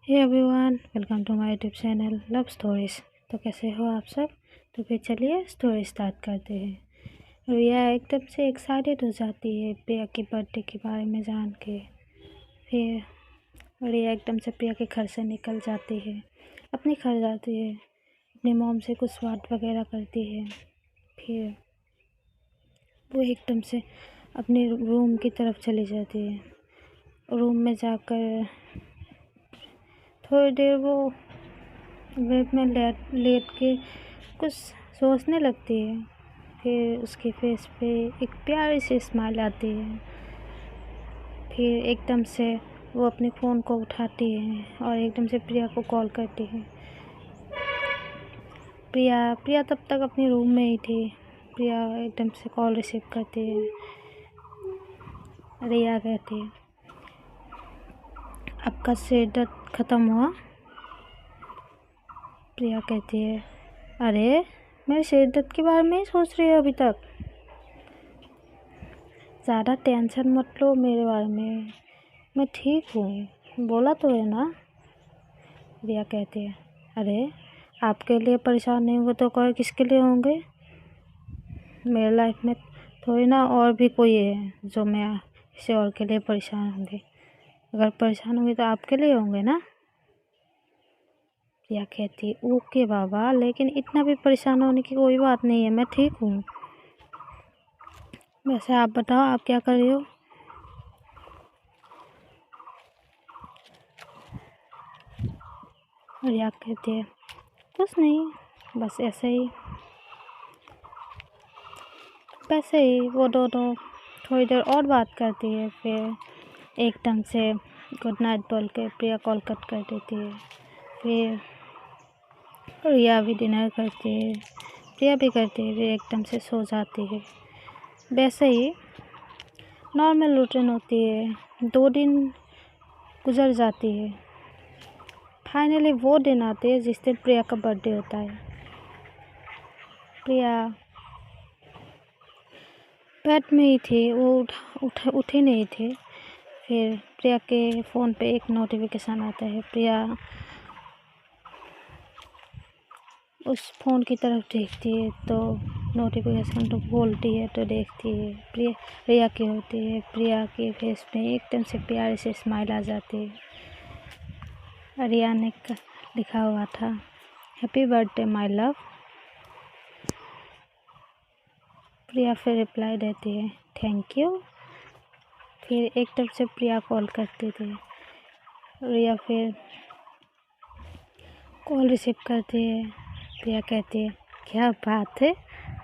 Hey everyone, welcome to my YouTube channel love stories. तो कैसे हो आप सब। तो फिर चलिए स्टोरी स्टार्ट करते हैं। रिया एकदम से एक्साइटेड हो जाती है प्रिया के बर्थडे के बारे में जान के। फिर रिया एकदम से प्रिया के घर से निकल जाती है, अपने घर जाती है, अपनी मॉम से कुछ बात वगैरह करती है। फिर वो एकदम से अपने रूम की तरफ चली जाती है। रूम में जाकर थोड़ी देर वो बेड में लेट के कुछ सोचने लगती है। फिर उसके फेस पे एक प्यारी सी स्माइल आती है। फिर एकदम से वो अपने फ़ोन को उठाती है और एकदम से प्रिया को कॉल करती है। प्रिया तब तक अपने रूम में ही थी। प्रिया एकदम से कॉल रिसीव करती है। रिया कहती है, आपका सिर दर्द ख़त्म हुआ? प्रिया कहती है, अरे मेरे सिर दर्द के बारे में ही सोच रही हो अभी तक। ज़्यादा टेंशन मत लो मेरे बारे में, मैं ठीक हूँ, बोला तो है ना। रिया कहती है, अरे आपके लिए परेशान नहीं होंगे तो और किसके लिए होंगे। मेरे लाइफ में थोड़ी ना और भी कोई है जो मैं किसी और के लिए परेशान होंगी। अगर परेशान होंगी तो आपके लिए होंगे ना। प्रिया कहती है, ओके बाबा, लेकिन इतना भी परेशान होने की कोई बात नहीं है, मैं ठीक हूँ। वैसे आप बताओ, आप क्या कर रही हो। रिया कहती है, कुछ नहीं, बस ऐसे ही। वैसे ही वो दोनों थोड़ी देर और बात करती है। फिर एकदम से गुड नाइट बोल के प्रिया कॉल कट कर देती है। फिर रिया भी डिनर करती है, प्रिया भी करती है, फिर एकदम से सो जाती है। वैसे ही नॉर्मल रूटीन होती है। 2 दिन गुजर जाती है। फाइनली वो दिन आते हैं जिस दिन प्रिया का बर्थडे होता है। प्रिया बेड में ही थी, वो उठे नहीं थे। फिर प्रिया के फ़ोन पे एक नोटिफिकेशन आता है। प्रिया उस फ़ोन की तरफ देखती है तो नोटिफिकेशन तो बोलती है तो देखती है रिया की होती है। प्रिया के फेस में एकदम से प्यारी से स्माइल आ जाती है। रिया ने लिखा हुआ था, हैप्पी बर्थडे माय लव। प्रिया फिर रिप्लाई देती है, थैंक यू। फिर एकदम से प्रिया कॉल करती थी। रिया फिर कॉल रिसीव करती है। प्रिया कहती है, क्या बात है,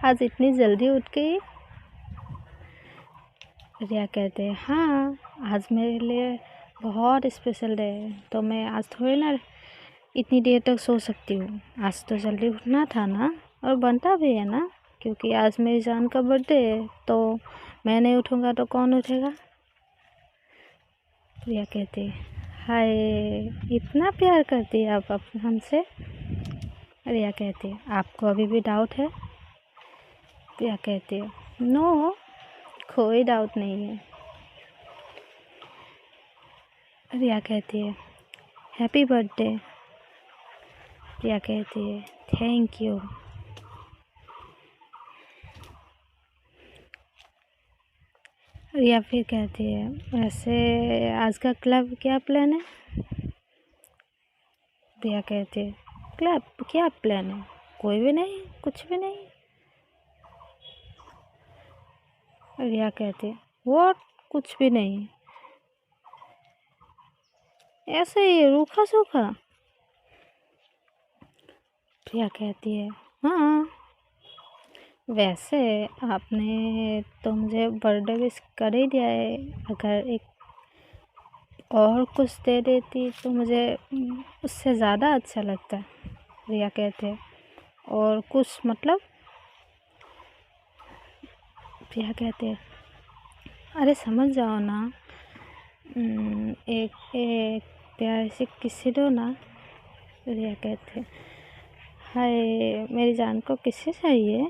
आज इतनी जल्दी उठ गई। रिया कहते हैं, हाँ, आज मेरे लिए बहुत स्पेशल डे है, तो मैं आज थोड़ी ना इतनी देर तक सो सकती हूँ। आज तो जल्दी उठना था ना, और बनता भी है ना, क्योंकि आज मेरी जान का बर्थडे है, तो मैं नहीं उठूँगा तो कौन उठेगा। प्रिया कहती है, हाय, इतना प्यार करती है आप हमसे। रिया कहती है, आपको अभी भी डाउट है। प्रिया कहती है, नो, कोई डाउट नहीं है। रिया कहती है, हैप्पी बर्थडे। प्रिया कहती है, थैंक यू। रिया फिर कहती है, वैसे आज का क्लब क्या प्लान है। प्रिया कहती है, क्लब क्या प्लान है, कोई भी नहीं, कुछ भी नहीं। रिया कहती है, व्हाट, कुछ भी नहीं, ऐसे ही रूखा सूखा। प्रिया कहती है, हाँ, वैसे आपने तो मुझे बर्थडे विश कर ही दिया है, अगर एक और कुछ दे देती तो मुझे उससे ज़्यादा अच्छा लगता। रिया कहते हैं, और कुछ मतलब। प्रिया कहते हैं, अरे समझ जाओ ना, एक प्यार से किसी दो ना। रिया कहते हैं, हाय, मेरी जान को किससे चाहिए।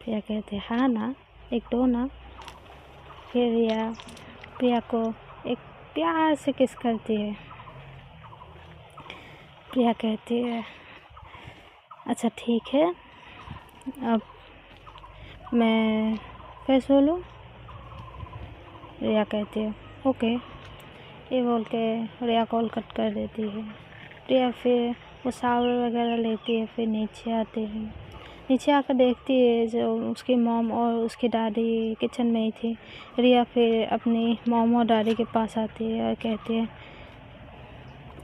प्रिया कहते हैं, हाँ ना, एक दो ना। फिर रिया प्रिया को एक प्यार से किस करती है। प्रिया कहती है अच्छा ठीक है, अब मैं फिर सो लूँ। रिया कहती है ओके। ये बोल के रिया कॉल कट कर देती है। प्रिया फिर वो शावर वगैरह लेती है, फिर नीचे आती है। नीचे आकर देखती है जो उसकी मॉम और उसकी दादी किचन में ही थी। रिया फिर अपनी मॉम और दादी के पास आती है और कहती है,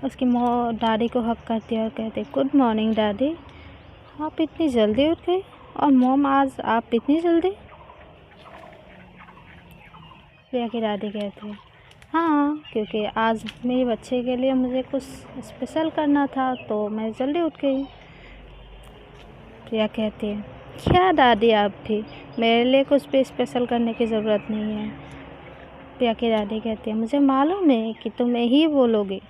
उसकी मॉम दादी को हक करती है और कहती है गुड मॉर्निंग दादी, आप इतनी जल्दी उठ गई, और मॉम आज आप इतनी जल्दी। प्रिया की दादी कहती है हाँ, क्योंकि आज मेरे बच्चे के लिए मुझे कुछ स्पेशल करना था तो मैं जल्दी उठ गई। प्रिया कहती है क्या दादी आप भी, मेरे लिए कुछ भी स्पेशल करने की ज़रूरत नहीं है। प्रिया की दादी कहती है मुझे मालूम है कि तुम यही बोलोगी,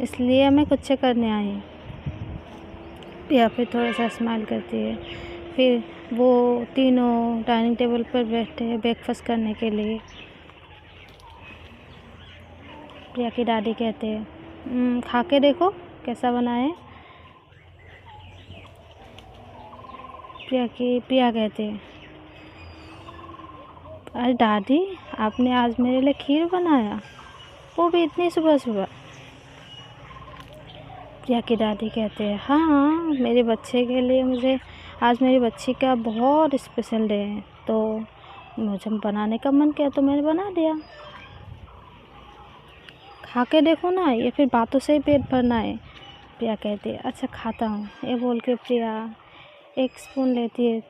इसलिए मैं कुछ करने आई। प्रिया फिर थोड़ा सा स्माइल करती है। फिर वो तीनों डाइनिंग टेबल पर बैठते हैं ब्रेकफास्ट करने के लिए। प्रिया की दादी कहते हैं खा के देखो कैसा बना है। प्रिया कहते हैं अरे दादी, आपने आज मेरे लिए खीर बनाया, वो भी इतनी सुबह सुबह। प्रिया की दादी कहते हैं हाँ, मेरे बच्चे के लिए मुझे आज मेरी बच्ची का बहुत स्पेशल डे है, तो मुझे बनाने का मन किया तो मैंने बना दिया। खा के देखो ना, ये फिर बातों से ही पेट भरना है। प्रिया कहती है अच्छा खाता हूँ। ये बोल के प्रिया एक स्पून लेती है।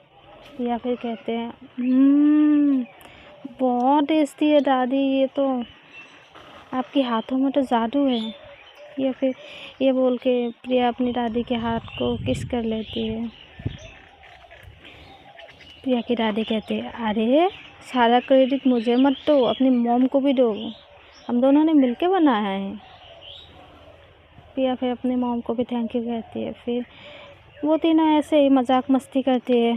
प्रिया फिर कहते हैं बहुत टेस्टी है दादी, ये तो आपके हाथों में तो जादू है। ये बोल के प्रिया अपनी दादी के हाथ को किस कर लेती है। प्रिया की दादी कहती है अरे सारा क्रेडिट मुझे मत दो, अपनी मॉम को भी दो, हम दोनों ने मिलके बनाया है। प्रिया फिर अपनी मॉम को भी थैंक यू कहती है। फिर वो तीनों ऐसे ही मजाक मस्ती करती है।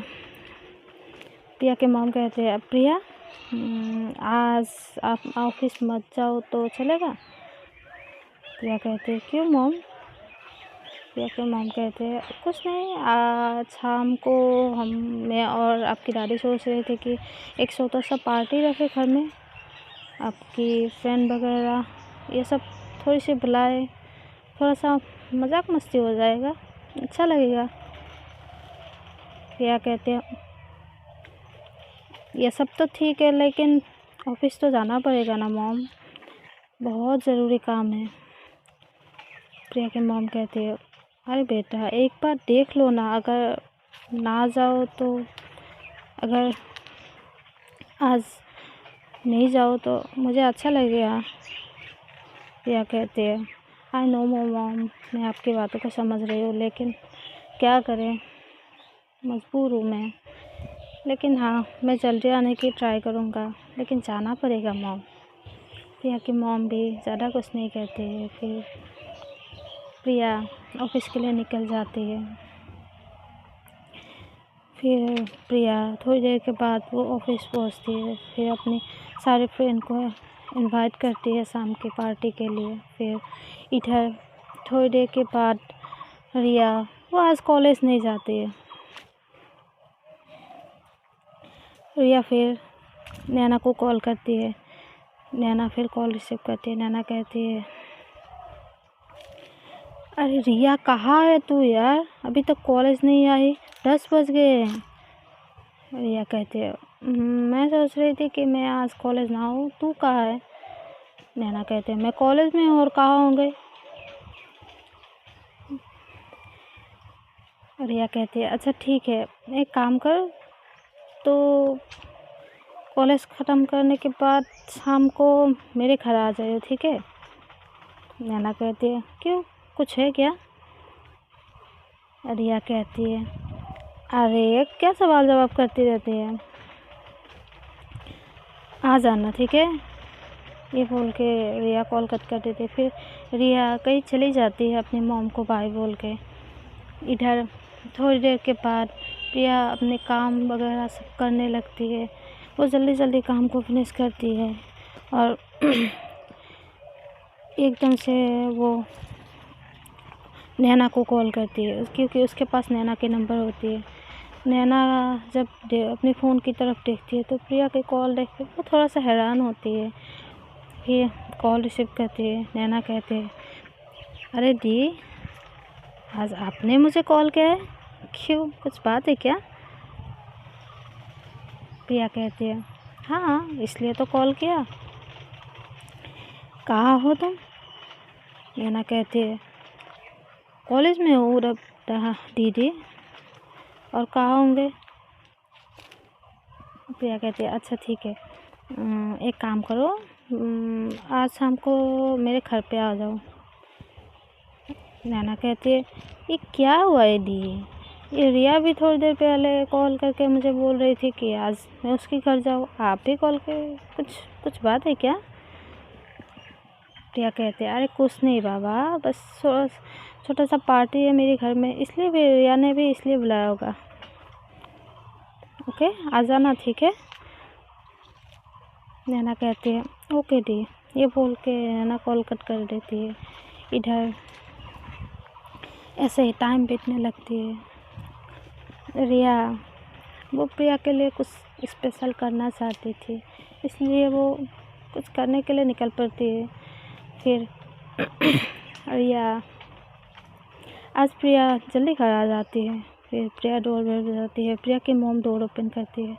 प्रिया के मॉम कहते हैं प्रिया आज आप ऑफिस मत जाओ तो चलेगा। प्रिया कहते हैं क्यों मॉम। प्रिया के मॉम कहते हैं कुछ नहीं, आज शाम को मैं और आपकी दादी सोच रहे थे कि एक छोटा सा पार्टी रखे घर में, आपकी फ्रेंड वगैरह ये सब थोड़ी सी बुलाए, थोड़ा सा मजाक मस्ती हो जाएगा, अच्छा लगेगा। प्रिया कहते हैं ये सब तो ठीक है, लेकिन ऑफिस तो जाना पड़ेगा ना मॉम, बहुत ज़रूरी काम है। प्रिया के मॉम कहते हैं अरे बेटा एक बार देख लो ना, अगर ना जाओ तो, अगर आज नहीं जाओ तो मुझे अच्छा लगेगा। प्रिया कहते हैं आई नो मॉम, मैं आपकी बातों को समझ रही हूँ, लेकिन क्या करें, मजबूर हूँ मैं, लेकिन हाँ मैं जल्दी आने की ट्राई करूँगा, लेकिन जाना पड़ेगा मॉम। प्रिया की मॉम भी ज़्यादा कुछ नहीं कहते हैं। फिर प्रिया ऑफिस के लिए निकल जाती है। फिर प्रिया थोड़ी देर के बाद वो ऑफिस पहुंचती है। फिर अपनी सारे फ्रेंड को इनवाइट करती है शाम की पार्टी के लिए। फिर इधर थोड़ी देर के बाद रिया वो आज कॉलेज नहीं जाती है। रिया फिर नैना को कॉल करती है। नैना फिर कॉल रिसीव करती है। नैना कहती है अरे रिया कहाँ है तू यार, अभी तक कॉलेज नहीं आई, 10 बज गए हैं। रिया कहती है मैं सोच रही थी कि मैं आज कॉलेज ना आऊँ, तू कहाँ है। नैना कहते हैं मैं कॉलेज में हूँ, और कहाँ होंगे। रिया कहती है अच्छा ठीक है, एक काम कर, तो कॉलेज ख़त्म करने के बाद शाम को मेरे घर आ जाइए, ठीक है। नैना कहती है क्यों, कुछ है क्या। रिया कहती है अरे क्या सवाल जवाब करती रहती है, आ जाना ठीक है। ये बोल के रिया कॉल कट कर देती है। फिर रिया कहीं चली जाती है अपनी मॉम को बाय बोल के। इधर थोड़ी देर के बाद प्रिया अपने काम वगैरह सब करने लगती है। वो जल्दी जल्दी काम को फिनिश करती है और एकदम से वो नैना को कॉल करती है, क्योंकि उसके पास नैना के नंबर होती है। नैना जब अपने फ़ोन की तरफ देखती है तो प्रिया की कॉल देख कर वो थोड़ा सा हैरान होती है। फिर कॉल रिसीव करती है। नैना कहते हैं, अरे दी, आज आपने मुझे कॉल किया है, क्यों, कुछ बात है क्या? प्रिया कहती है, हाँ इसलिए तो कॉल किया। कहाँ हो तुम? नैना कहती है, कॉलेज में हूँ दीदी, और कहाँ होंगे? प्रिया कहती है, अच्छा ठीक है, एक काम करो, आज शाम को मेरे घर पे आ जाओ। नैना कहती है, ये क्या हुआ है दी? ये रिया भी थोड़ी देर पहले कॉल करके मुझे बोल रही थी कि आज मैं उसके घर जाऊँ, आप भी कॉल कर, कुछ बात है क्या? प्रिया कहते हैं, अरे कुछ नहीं बाबा, बस छोटा सा पार्टी है मेरे घर में, इसलिए भी रिया ने भी इसलिए बुलाया होगा। ओके, आ जाना, ठीक है? नैना कहती है, ओके दी। ये बोल के नैना कॉल कट कर देती है। इधर ऐसे ही टाइम बीतने लगती है। रिया वो प्रिया के लिए कुछ स्पेशल करना चाहती थी, इसलिए वो कुछ करने के लिए निकल पड़ती है। फिर रिया आज प्रिया जल्दी घर आ जाती है। फिर प्रिया डोर बेल बजाती है। प्रिया की मॉम डोर ओपन करती है।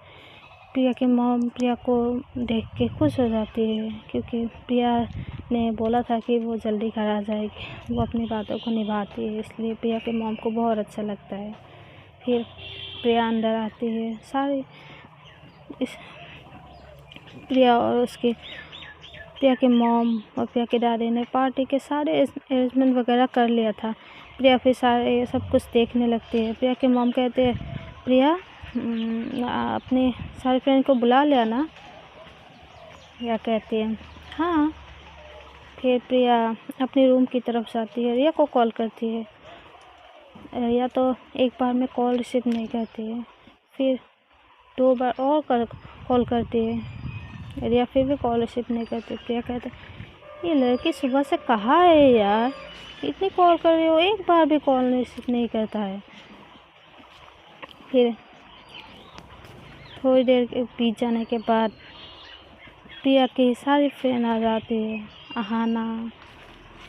प्रिया की मॉम प्रिया को देख के खुश हो जाती है, क्योंकि प्रिया ने बोला था कि वो जल्दी घर आ जाएगी। वो अपनी बातों को निभाती है, इसलिए प्रिया के मॉम को बहुत अच्छा लगता है। फिर प्रिया अंदर आती है। सारी इस प्रिया और उसकी प्रिया के मॉम और प्रिया के दादी ने पार्टी के सारे अरेंजमेंट वगैरह कर लिया था। प्रिया फिर सारे सब कुछ देखने लगती है। प्रिया के मॉम कहते हैं, प्रिया अपने सारे फ्रेंड को बुला लिया ना? प्रिया कहती है, हाँ। फिर प्रिया अपने रूम की तरफ जाती है। रिया को कॉल करती है। रिया तो एक बार में कॉल रिसीव नहीं करती है। फिर 2 बार और कॉल करती है। रिया फिर भी कॉल रिसीव नहीं करती। प्रिया कहते, ये लड़की सुबह से कहाँ है यार, इतनी कॉल कर रही हो, एक बार भी कॉल रिसीव नहीं करता है। फिर थोड़ी देर के बीत जाने के बाद प्रिया की सारी फ्रेंड आ जाती है। अहाना,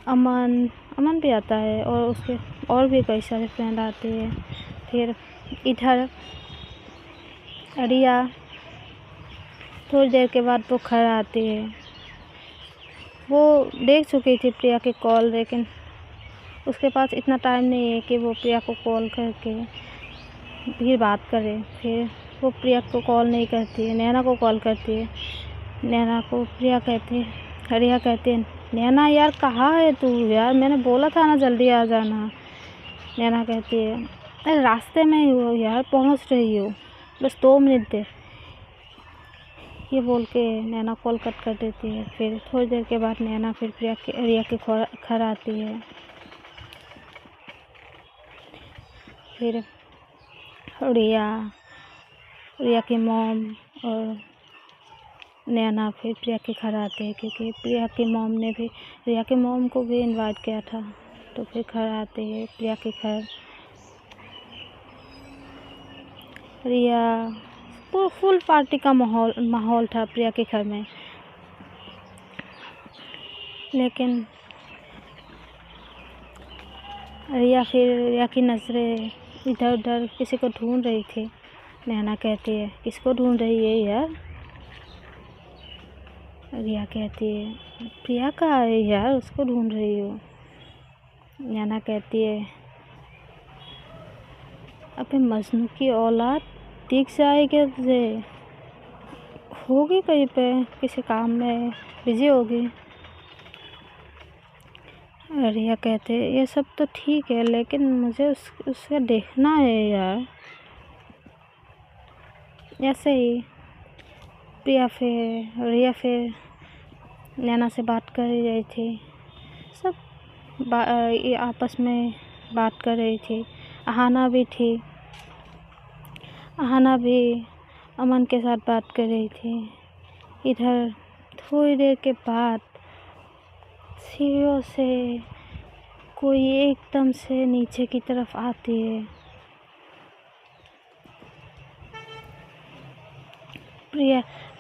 अमन भी आता है, और उसके और भी कई सारे फ्रेंड आते हैं। फिर इधर रिया थोड़ी देर के बाद वो घर आती है। वो देख चुकी थी प्रिया की कॉल, लेकिन उसके पास इतना टाइम नहीं है कि वो प्रिया को कॉल करके फिर बात करे। फिर वो प्रिया को कॉल नहीं करती है, नैना को कॉल करती है। नैना को रिया कहती है, नैना यार कहाँ है तू यार, मैंने बोला था ना जल्दी आ जाना। नैना कहती है, अरे रास्ते में ही हो यार, पहुँच रही हो, बस 2 मिनट दे। ये बोल के नैना कॉल कट कर देती है। फिर थोड़ी देर के बाद नैना फिर रिया के घर आती है। फिर रिया की मॉम और नैना फिर प्रिया के घर आते हैं, क्योंकि प्रिया की मॉम ने भी रिया के मॉम को भी इनवाइट किया था। तो फिर घर आते हैं प्रिया के घर। रिया फुल पार्टी का माहौल था प्रिया के घर में, लेकिन रिया की नज़रें इधर उधर किसी को ढूंढ रही थी। नैना कहती है, किसको ढूंढ रही है यार? रिया कहती है, प्रिया कहाँ है यार, उसको ढूंढ रही हो। नैना कहती है, अबे मजनू की औलाद, दिख जाएगी तुझे, होगी कहीं पे किसी काम में बिजी होगी। रिया कहते हैं, ये सब तो ठीक है, लेकिन मुझे उससे देखना है यार। ऐसे ही रिया फिर नैना से बात कर रही थी। सब ये आपस में बात कर रही थी। अहाना भी थी। अहाना भी अमन के साथ बात कर रही थी। इधर थोड़ी देर के बाद सीढ़ियों से कोई एकदम से नीचे की तरफ आती है।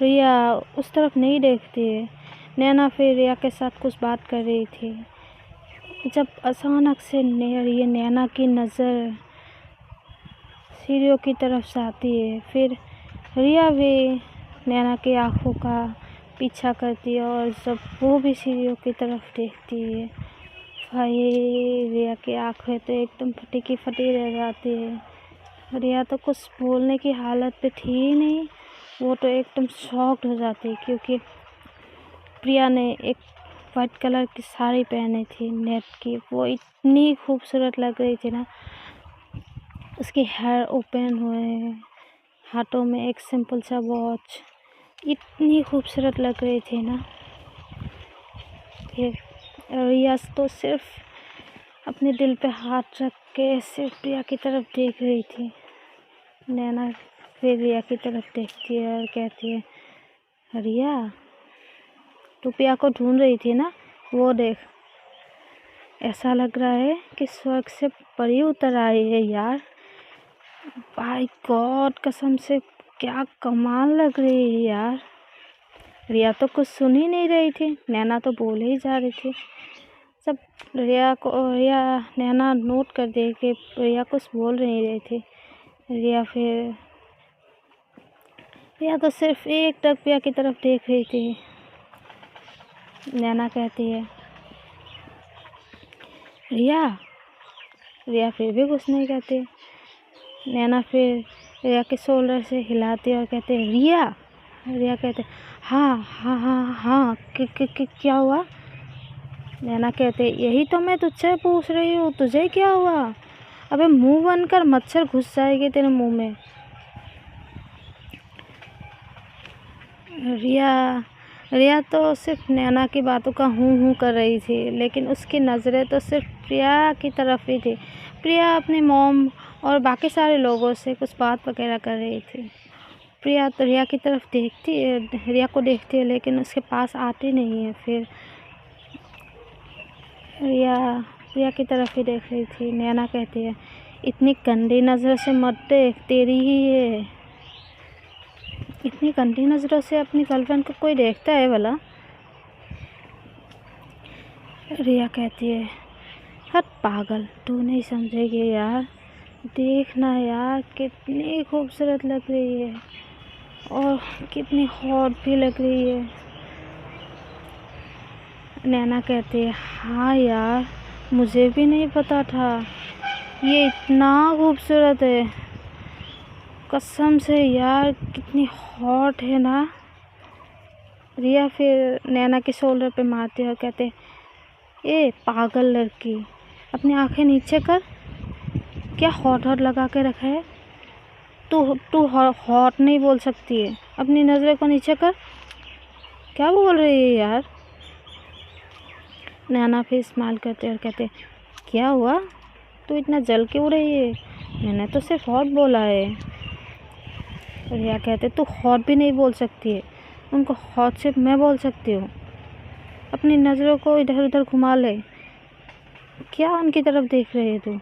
रिया उस तरफ नहीं देखती है। नैना फिर रिया के साथ कुछ बात कर रही थी, जब अचानक से नैना की नज़र सीढ़ियों की तरफ से आती है। फिर रिया भी नैना की आंखों का पीछा करती है और जब वो भी सीढ़ियों की तरफ देखती है, भाई रिया की आंखें तो एकदम फटी की फटी रह जाती है। रिया तो कुछ बोलने की हालत पे थी ही नहीं, वो तो एकदम शॉक्ड हो जाती है, क्योंकि प्रिया ने एक वाइट कलर की साड़ी पहनी थी नेट की। वो इतनी खूबसूरत लग रही थी ना, उसके हेयर ओपन हुए, हाथों में एक सिंपल सा वॉच, इतनी खूबसूरत लग रही थी ना। फिर रिया तो सिर्फ अपने दिल पे हाथ रख के सिर्फ प्रिया की तरफ देख रही थी। नैना फिर रिया की तरफ देखती है और कहती है, रिया तू प्रिया को ढूंढ रही थी ना, वो देख, ऐसा लग रहा है कि स्वर्ग से परी उतर आई है यार। बाय गॉड, कसम से क्या कमाल लग रही है यार। रिया तो कुछ सुन ही नहीं रही थी, नैना तो बोल ही जा रही थी। सब नैना नोट कर दे कि रिया कुछ बोल नहीं रही थी। रिया तो सिर्फ एक टक प्रिया की तरफ देख रही थी। नैना कहती है, रिया फिर भी कुछ नहीं कहती। नैना फिर रिया के शोल्डर से हिलाती है और कहते हैं, रिया कहते, हाँ हाँ हाँ हाँ, क्या हुआ? नैना कहते, यही तो मैं तुझसे पूछ रही हूँ, तुझे क्या हुआ? अबे मुंह बंद कर, मच्छर घुस जाएगी तेरे मुंह में। रिया तो सिर्फ नैना की बातों का हूँ कर रही थी, लेकिन उसकी नज़रें तो सिर्फ प्रिया की तरफ ही थी। प्रिया अपनी मॉम और बाकी सारे लोगों से कुछ बात वगैरह कर रही थी। प्रिया तो रिया की तरफ देखती है, रिया को देखती है, लेकिन उसके पास आती नहीं है। फिर रिया की तरफ ही देख रही थी। नैना कहती है, इतनी गंदी नज़र से मत देख, तेरी ही है। इतनी गंदी नज़रों से अपनी गर्लफ्रेंड को कोई देखता है भला? रिया कहती है, हट पागल, तू नहीं समझेगी यार, देखना यार कितनी खूबसूरत लग रही है और कितनी हॉट भी लग रही है। नैना कहती है, हाँ यार, मुझे भी नहीं पता था ये इतना खूबसूरत है, कसम से यार कितनी हॉट है ना। रिया फिर नैना के शोल्डर पे मारती है और कहते, ए पागल लड़की, अपनी आंखें नीचे कर, क्या हॉट लगा के रखा है? तू हॉट नहीं बोल सकती है, अपनी नज़रें को नीचे कर, क्या बोल रही है यार? नैना फिर स्माइल करते और कहते, क्या हुआ, तू इतना जल क्यों रही है? मैंने तो सिर्फ हॉट बोला है। रिया कहते, तू हॉट भी नहीं बोल सकती है, उनको हॉट सिर्फ मैं बोल सकती हूँ। अपनी नज़रों को इधर उधर घुमा ले, क्या उनकी तरफ देख रही है तू?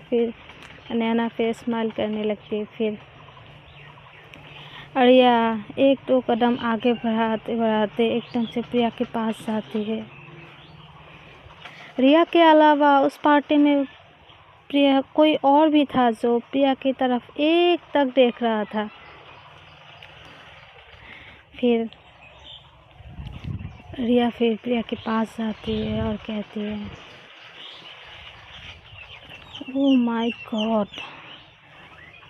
फिर नैना फिर स्माइल करने लगती है। फिर रिया एक दो कदम आगे बढ़ाते बढ़ाते एकदम से प्रिया के पास जाती है। रिया के अलावा उस पार्टी में प्रिया कोई और भी था जो प्रिया की तरफ एक तक देख रहा था। फिर रिया फिर प्रिया के पास जाती है और कहती है, ओह माय गॉड,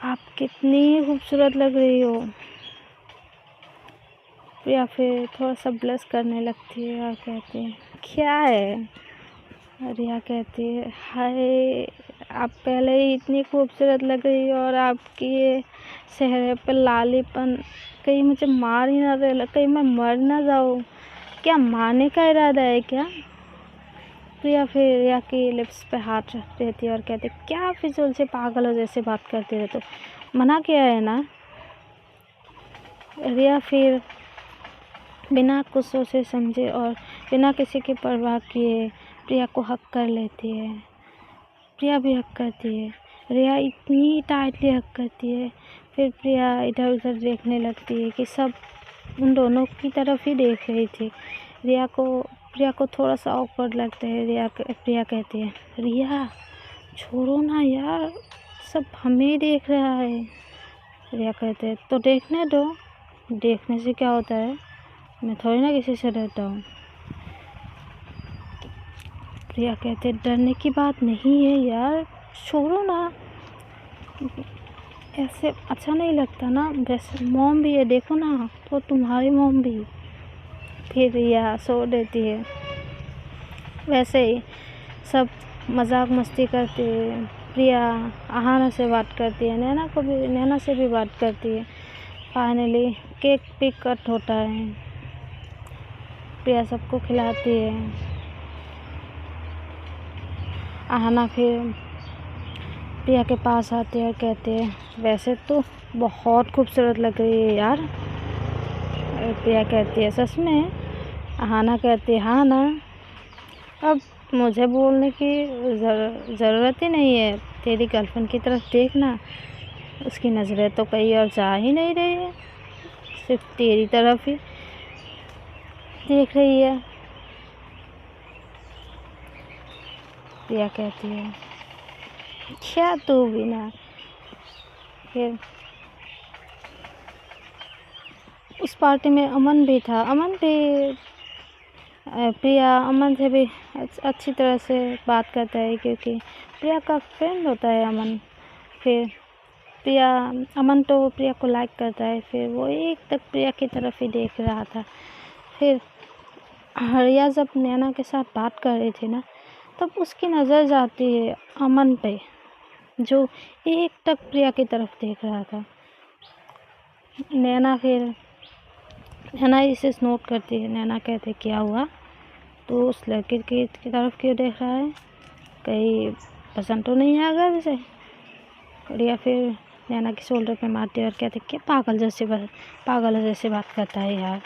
आप कितनी खूबसूरत लग रही हो। प्रिया फिर थोड़ा सा ब्लश करने लगती है और कहती है, क्या है? रिया कहती है, हाय, आप पहले ही इतनी खूबसूरत लग रही हो और आपकी ये चेहरे पर लालीपन, कहीं मुझे मार ही ना दे, कहीं मैं मर ना जाऊँ, क्या मारने का इरादा है क्या? प्रिया फिर रिया की लिप्स पे हाथ रख देती है और कहती, क्या फिजूल से पागलों जैसे बात करते रहे, तो मना किया है ना। रिया फिर बिना कुछ सोचे समझे और बिना किसी की परवाह किए प्रिया को हक कर लेती है, प्रिया भी हक करती है। रिया इतनी टाइटली हक करती है, फिर प्रिया इधर उधर देखने लगती है कि सब उन दोनों की तरफ ही देख रही थी। प्रिया को थोड़ा सा ऑकवर्ड लगता है। प्रिया कहती है, रिया छोड़ो ना यार, सब हमें देख रहा है। रिया कहते हैं, तो देखने दो, देखने से क्या होता है, मैं थोड़ी ना किसी से डरता हूँ। प्रिया कहते हैं, डरने की बात नहीं है यार, छोड़ो ना, ऐसे अच्छा नहीं लगता ना, वैसे मॉम भी है, देखो ना, तो तुम्हारी मॉम भी। फिर रिया सो देती है। वैसे ही सब मजाक मस्ती करते हैं। प्रिया आहाना से बात करती है, नैना से भी बात करती है। फाइनली केक भी कट होता है, प्रिया सबको खिलाती है। आहाना फिर प्रिया के पास आते हैं और कहते हैं, वैसे तो बहुत खूबसूरत लग रही है यार। प्रिया कहती है, सच में? आहाना कहती है, हाँ ना, अब मुझे बोलने की ज़रूरत ही नहीं है, तेरी गर्लफ्रेंड की तरफ देखना, उसकी नज़रें तो कहीं और जा ही नहीं रही है, सिर्फ तेरी तरफ ही देख रही है। प्रिया कहती है, क्या तू भी ना। फिर उस पार्टी में अमन भी था। प्रिया अमन से भी अच्छी तरह से बात करता है, क्योंकि प्रिया का फ्रेंड होता है अमन। फिर अमन तो प्रिया को लाइक करता है। फिर वो एक तक प्रिया की तरफ ही देख रहा था। फिर रिया जब नैना के साथ बात कर रही थी ना, तब उसकी नज़र जाती है अमन पे, जो एक तक प्रिया की तरफ देख रहा था। नैना इसे नोट करती है। नैना कहते, क्या हुआ, तो उस लड़के की तरफ क्यों देख रहा है, कहीं पसंद तो नहीं आएगा उसे? रिया फिर नैना के शोल्डर पे मारती है और कहते, क्या पागल जैसे बात करता है यार,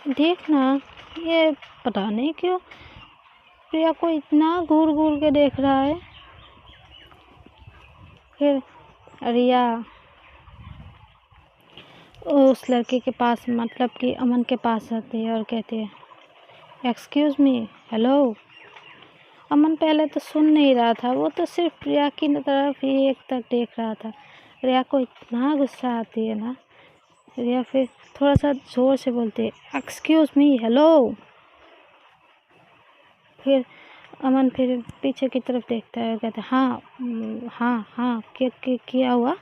देखना, ये पता नहीं क्यों प्रिया को इतना घूर घूर के देख रहा है। फिर रिया उस लड़के के पास, मतलब कि अमन के पास आती है और कहती है, एक्सक्यूज़ मी, हेलो। अमन पहले तो सुन नहीं रहा था, वो तो सिर्फ प्रिया की तरफ ही एक तक देख रहा था। रिया को इतना गुस्सा आती है ना, रिया फिर थोड़ा सा ज़ोर से बोलती है, एक्सक्यूज़ मी, हेलो। फिर अमन फिर पीछे की तरफ देखता है और कहता है, हाँ, क्या हुआ,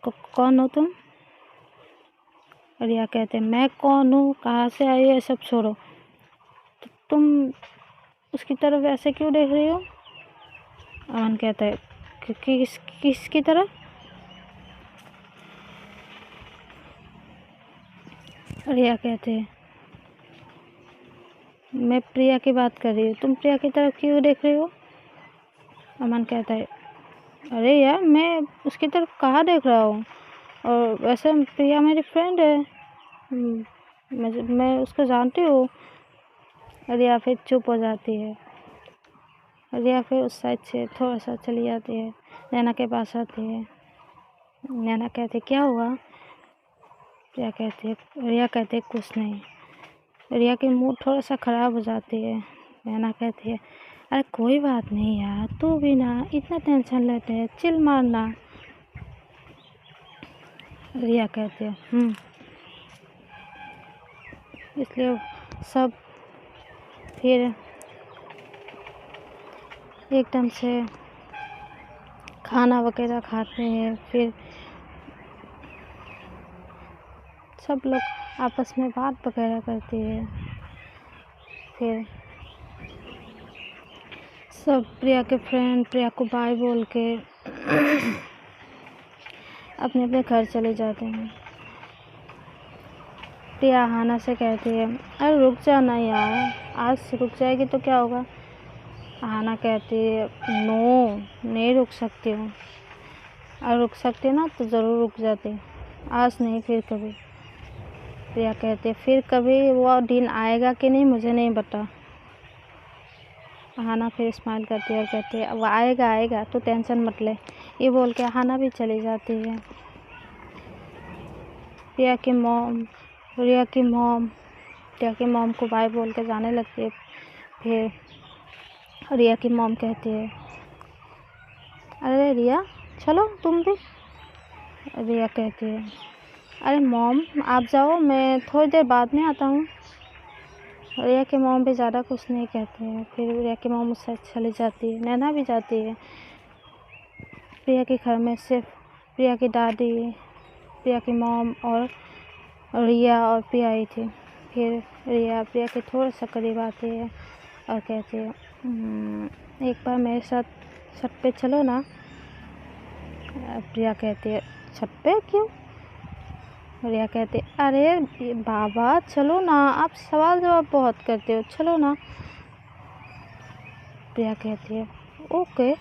कौन हो तुम? रिया कहते हैं, मैं कौन हूँ, कहाँ से आई है, सब छोड़ो, तो तुम उसकी तरफ ऐसे क्यों देख रही हो? अमन कहता है, किसकी तरफ? रिया कहते हैं, मैं प्रिया की बात कर रही हूँ, तुम प्रिया की तरफ क्यों देख रही हो? अमन कहता है, अरे यार, मैं उसकी तरफ कहाँ देख रहा हूँ, और वैसे प्रिया मेरी फ्रेंड है, मैं उसको जानती हूँ। रिया फिर चुप हो जाती है। रिया फिर उस साइड से थोड़ा सा चली जाती है, नैना के पास आती है। नैना कहती, क्या हुआ? रिया कहती है, कुछ नहीं। रिया की मूड थोड़ा सा ख़राब हो जाती है। नैना कहती है, अरे कोई बात नहीं यार, तू भी ना इतना टेंशन लेते है, चिल मारना। रिया कहती है, इसलिए सब फिर एकदम से खाना वगैरह खाते हैं। फिर सब लोग आपस में बात वगैरह करते हैं। फिर सब प्रिया के फ्रेंड प्रिया को बाय बोल के अपने अपने घर चले जाते हैं। प्रिया आहाना से कहती है, अरे रुक जाना यार, आज रुक जाएगी तो क्या होगा? आहाना कहती है, नो, नहीं रुक सकती हूँ, और रुक सकती ना तो ज़रूर रुक जाती, आज नहीं फिर कभी। प्रिया कहती है, फिर कभी वो दिन आएगा कि नहीं मुझे नहीं पता। अहाना फिर स्माइल करती है और कहती है वो आएगा आएगा तो टेंशन मत ले। ये बोल के अहाना भी चली जाती है। रिया की मॉम को बाय बोल के जाने लगती है। फिर रिया की मॉम कहती है अरे रिया चलो तुम भी। रिया कहती है अरे मॉम आप जाओ, मैं थोड़ी देर बाद में आता हूँ। रिया की मॉम भी ज़्यादा कुछ नहीं कहते हैं। फिर रिया की मॉम उससे चली जाती है। नैना भी जाती है। प्रिया के घर में सिर्फ प्रिया की दादी, प्रिया की मॉम और रिया और प्रिया आई थी। फिर रिया प्रिया के थोड़ा सा करीब आती है और कहती है एक बार मेरे साथ छत पे चलो ना। प्रिया कहती है छत पे क्यों? रिया कहती है अरे बाबा चलो ना, आप सवाल जवाब बहुत करते हो, चलो ना। प्रिया कहती है ओके।